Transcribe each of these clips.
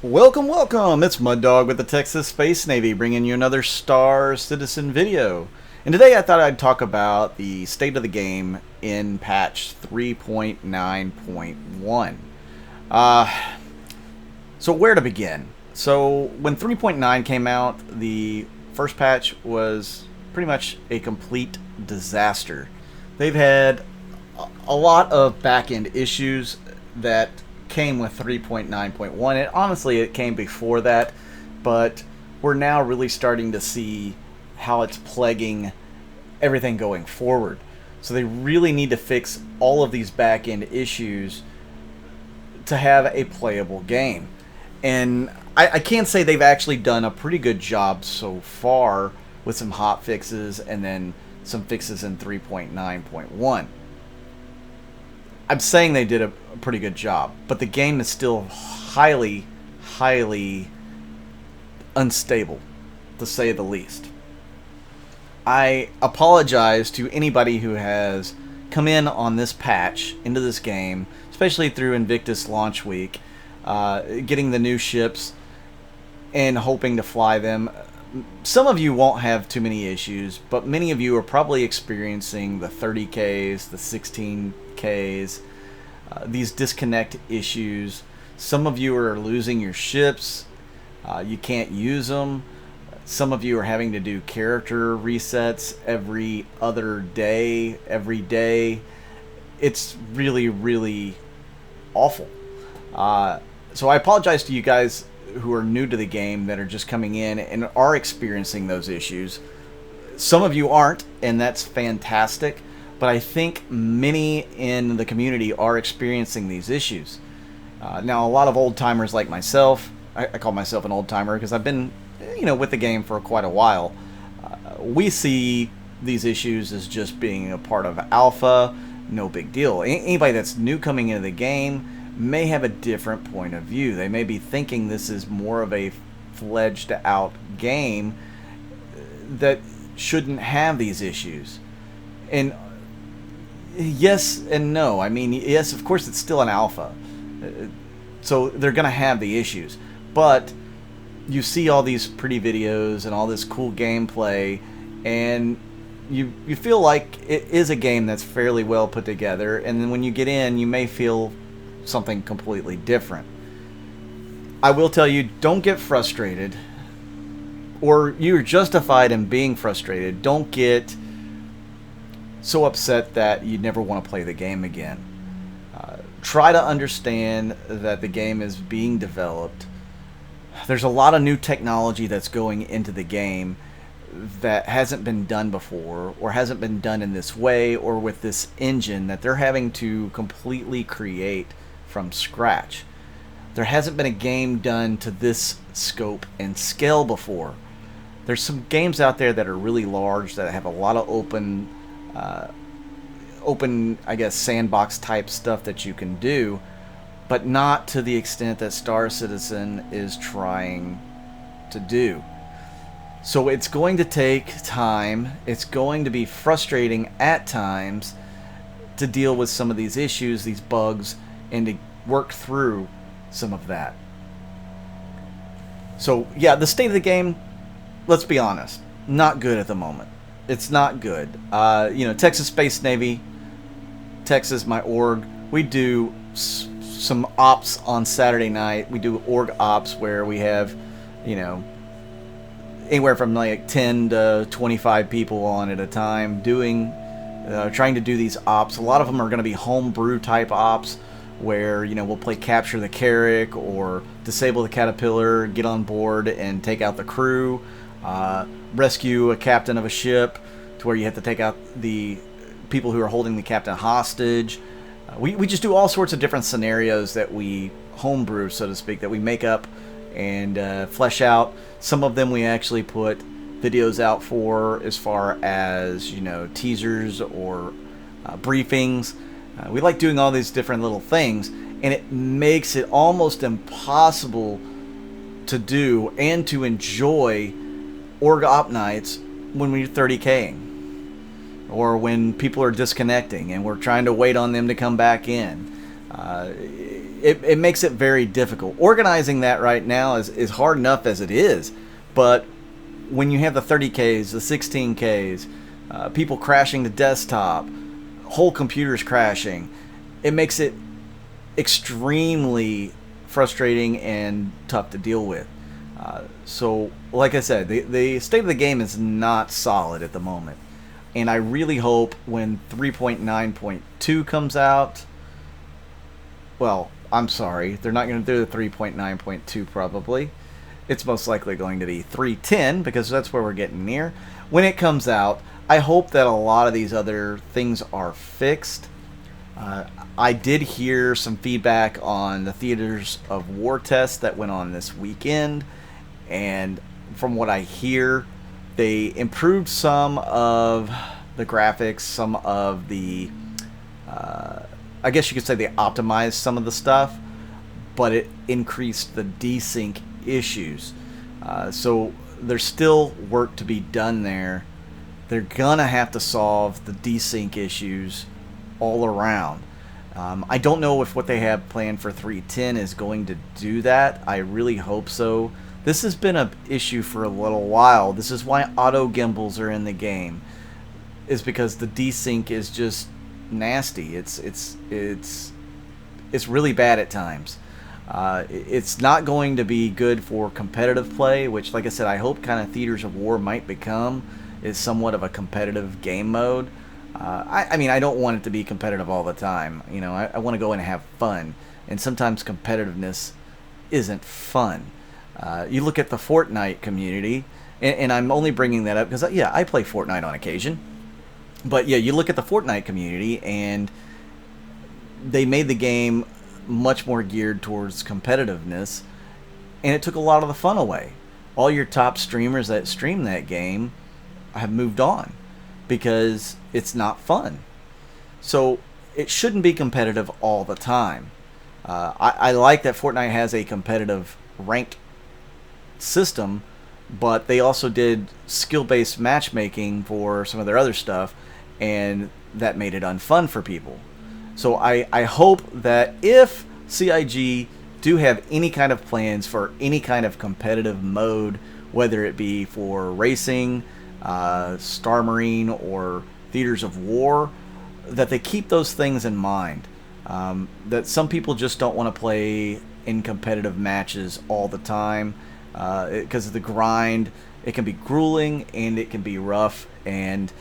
Welcome, welcome! It's Mud Dog with the Texas Space Navy bringing you another Star Citizen video. And today I thought I'd talk about the state of the game in patch 3.9.1. So where to begin? So when 3.9 came out, the first patch was pretty much a complete disaster. They've had a lot of back-end issues that came with 3.9.1, and honestly it came before that, but we're now really starting to see how it's plaguing everything going forward. So they really need to fix all of these back-end issues to have a playable game. And I can't say they've actually done a pretty good job so far with some hot fixes and then some fixes in 3.9.1. I'm saying they did a pretty good job, but the game is still highly unstable, to say the least. I apologize to anybody who has come in on this patch into this game, especially through Invictus launch week, getting the new ships and hoping to fly them. Some of you won't have too many issues, but many of you are probably experiencing the 30Ks, the 16Ks, these disconnect issues. Some of you are losing your ships. You can't use them. Some of you are having to do character resets every other day, every day. It's really awful. So I apologize to you guys who are new to the game that are just coming in and are experiencing those issues. Some of you aren't, and that's fantastic, but I think many in the community are experiencing these issues. Now, a lot of old-timers like myself, I call myself an old-timer because I've been with the game for quite a while. We see these issues as just being a part of alpha, no big deal. Anybody that's new coming into the game may have a different point of view. They may be thinking this is more of a fledged out game that shouldn't have these issues. And yes and no. I mean, yes, of course it's still an alpha. So they're going to have the issues. But you see all these pretty videos and all this cool gameplay, and you feel like it is a game that's fairly well put together, and then when you get in, you may feel something completely different. I will tell you, don't get frustrated, or you're justified in being frustrated. Don't get so upset that you never want to play the game again. Try to understand that the game is being developed. There's a lot of new technology that's going into the game that hasn't been done before, or hasn't been done in this way or with this engine that they're having to completely create from scratch. There hasn't been a game done to this scope and scale before. There's some games out there that are really large, that have a lot of open, I guess, sandbox type stuff that you can do, but not to the extent that Star Citizen is trying to do. So it's going to take time. It's going to be frustrating at times to deal with some of these issues, these bugs, and to work through some of that. So yeah, the state of the game, let's be honest, not good at the moment. It's not good. Texas Space Navy, Texas, my org, we do some ops on Saturday night. We do org ops where we have, anywhere from like 10 to 25 people on at a time trying to do these ops. A lot of them are going to be homebrew type ops where, we'll play Capture the Carrack or Disable the Caterpillar, get on board and take out the crew, rescue a captain of a ship to where you have to take out the people who are holding the captain hostage. We just do all sorts of different scenarios that we homebrew, so to speak, that we make up and flesh out. Some of them we actually put videos out for, as far as teasers or briefings. We like doing all these different little things, and it makes it almost impossible to do and to enjoy org op nights when we're 30K'ing, or when people are disconnecting and we're trying to wait on them to come back in. it makes it very difficult. Organizing that right now is hard enough as it is, but when you have the 30Ks, the 16Ks, people crashing the desktop, whole computers crashing, it makes it extremely frustrating and tough to deal with. So, like I said, the state of the game is not solid at the moment. And I really hope when 3.9.2 comes out, well, I'm sorry, they're not going to do the 3.9.2 probably. It's most likely going to be 3.10 because that's where we're getting near. When it comes out, I hope that a lot of these other things are fixed. I did hear some feedback on the Theaters of War test that went on this weekend, and from what I hear, they improved some of the graphics, some of the, I guess you could say they optimized some of the stuff, but it increased the desync issues. So there's still work to be done there. They're gonna have to solve the desync issues all around. I don't know if what they have planned for 3.10 is going to do that. I really hope so. This has been an issue for a little while. This is why auto gimbals are in the game, is because the desync is just nasty. It's really bad at times. It's not going to be good for competitive play, which, like I said, I hope kind of Theaters of War might become, is somewhat of a competitive game mode. I mean, I don't want it to be competitive all the time. You know, I want to go in and have fun, and sometimes competitiveness isn't fun. You look at the Fortnite community, and I'm only bringing that up because, yeah, I play Fortnite on occasion. But, yeah, you look at the Fortnite community, and they made the game much more geared towards competitiveness, and it took a lot of the fun away. All your top streamers that stream that game have moved on because it's not fun. So it shouldn't be competitive all the time. I like that Fortnite has a competitive ranked system, but they also did skill-based matchmaking for some of their other stuff, and that made it unfun for people. So I hope that if CIG do have any kind of plans for any kind of competitive mode, whether it be for racing, Star Marine, or Theaters of War, that they keep those things in mind. That some people just don't want to play in competitive matches all the time because of the grind. It can be grueling and it can be rough, and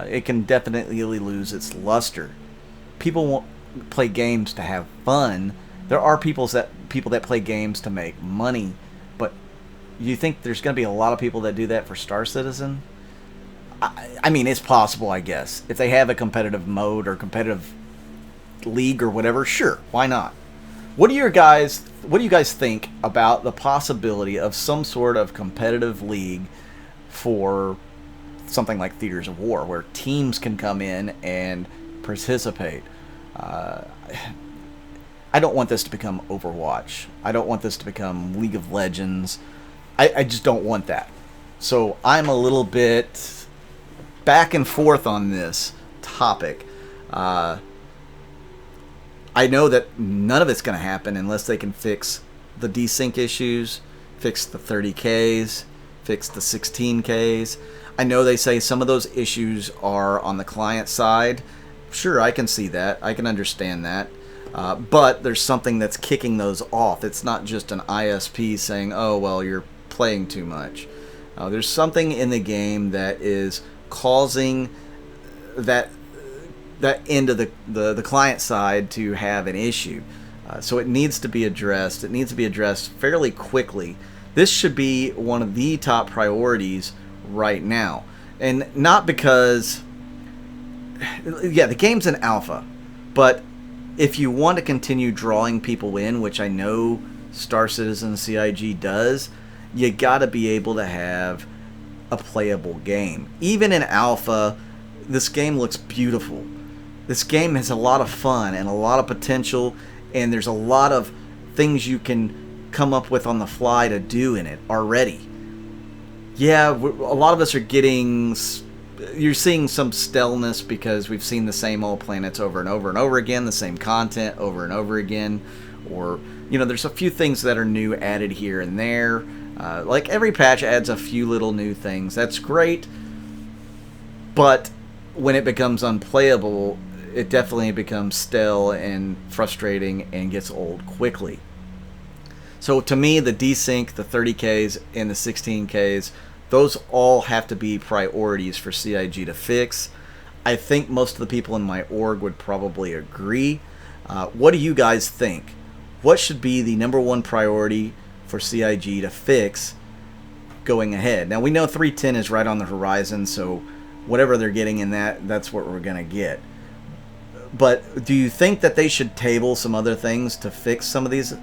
it can definitely lose its luster. People won't play games to have fun. There are people that play games to make money, but you think there's going to be a lot of people that do that for Star Citizen? I mean, it's possible, I guess. If they have a competitive mode or competitive league or whatever, sure, why not? What do you guys think about the possibility of some sort of competitive league for something like Theaters of War, where teams can come in and participate? I don't want this to become Overwatch. I don't want this to become League of Legends. I just don't want that. So I'm a little bit back and forth on this topic. I know that none of it's going to happen unless they can fix the desync issues, fix the 30Ks, fix the 16Ks. I know they say some of those issues are on the client side. Sure, I can see that. I can understand that. But there's something that's kicking those off. It's not just an ISP saying, oh, well, you're playing too much. There's something in the game that is causing that end of the client side to have an issue. So it needs to be addressed. It needs to be addressed fairly quickly. This should be one of the top priorities right now. And not because, yeah, the game's an alpha, but if you want to continue drawing people in, which I know Star Citizen CIG does, you got to be able to have a playable game. Even in alpha, this game looks beautiful. This game has a lot of fun and a lot of potential, and there's a lot of things you can come up with on the fly to do in it already. Yeah, a lot of us are getting... You're seeing some stillness because we've seen the same old planets over and over and over again, the same content over and over again. or there's a few things that are new added here and there. Like every patch adds a few little new things. That's great, but when it becomes unplayable, it definitely becomes stale and frustrating and gets old quickly. So to me, the desync, the 30Ks, and the 16Ks, those all have to be priorities for CIG to fix. I think most of the people in my org would probably agree. What do you guys think? What should be the number one priority for CIG to fix going ahead? Now, we know 3.10 is right on the horizon, so whatever they're getting in that's what we're going to get. But do you think that they should table some other things to fix some of these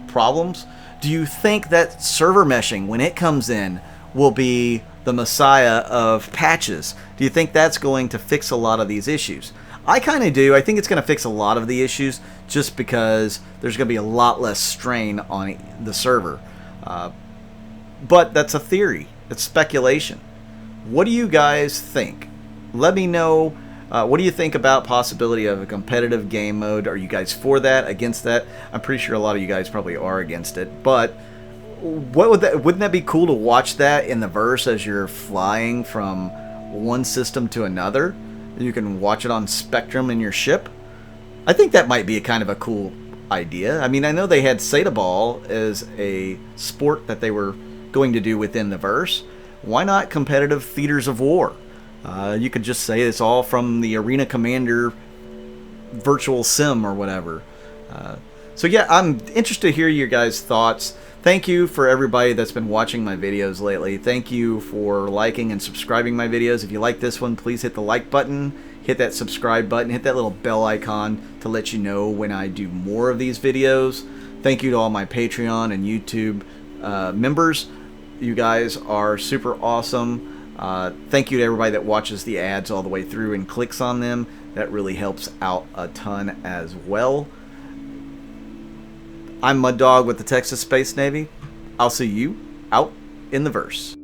problems? Do you think that server meshing, when it comes in, will be the messiah of patches? Do you think that's going to fix a lot of these issues? I kind of do. I think it's going to fix a lot of the issues just because there's going to be a lot less strain on the server. But that's a theory. It's speculation. What do you guys think? Let me know. What do you think about possibility of a competitive game mode? Are you guys for that, against that? I'm pretty sure a lot of you guys probably are against it. But wouldn't that be cool to watch that in the verse as you're flying from one system to another? You can watch it on Spectrum in your ship. I think that might be a kind of a cool idea. I mean, I know they had Sata Ball as a sport that they were going to do within the verse. Why not competitive theaters of war? You could just say it's all from the Arena Commander virtual sim or whatever. So yeah, I'm interested to hear your guys' thoughts. Thank you for everybody that's been watching my videos lately. Thank you for liking and subscribing my videos. If you like this one, please hit the like button, hit that subscribe button, hit that little bell icon to let you know when I do more of these videos. Thank you to all my Patreon and YouTube members. You guys are super awesome. Thank you to everybody that watches the ads all the way through and clicks on them. That really helps out a ton as well. I'm Mud Dog with the Texas Space Navy. I'll see you out in the verse.